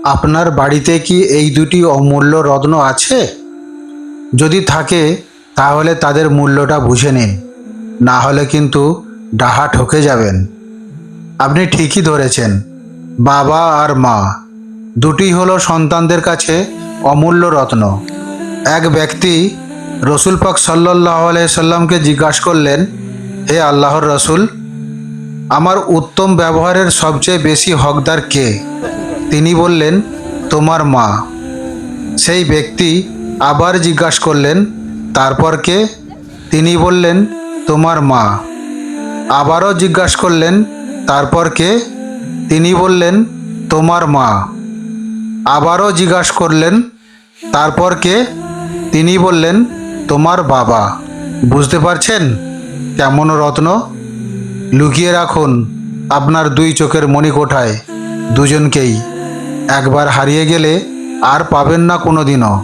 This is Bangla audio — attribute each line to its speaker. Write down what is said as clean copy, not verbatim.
Speaker 1: আপনার বাড়িতে কি এই দুটি অমূল্য রত্ন আছে? যদি থাকে তাহলে তাদের মূল্যটা বুঝে নিন, না হলে কিন্তু ডাহা ঠকে যাবেন। আপনি ঠিকই ধরেছেন, বাবা আর মা দুটি হলো সন্তানদের কাছে অমূল্য রত্ন। এক ব্যক্তি রসুল পাক সাল্লাল্লাহু আলাইহি সাল্লামকে জিজ্ঞাসা করলেন, হে আল্লাহর রসুল, আমার উত্তম ব্যবহারের সবচেয়ে বেশি হকদার কে? তিনি বললেন, তোমার মা। সেই ব্যক্তি আবার জিজ্ঞাসা করলেন, তারপর কে? তিনি বললেন, তোমার মা। আবারও জিজ্ঞাসা করলেন, তারপর কে? তিনি বললেন, তোমার মা। আবারও জিজ্ঞাসা করলেন, তারপর কে? তিনি বললেন, তোমার বাবা। বুঝতে পারছেন কেমন রত্ন? লুকিয়ে রাখুন আপনার দুই চোখের মণিকোঠায় দুজনকেই। একবার হারিয়ে গেলে আর পাবেন না কোনো দিনও।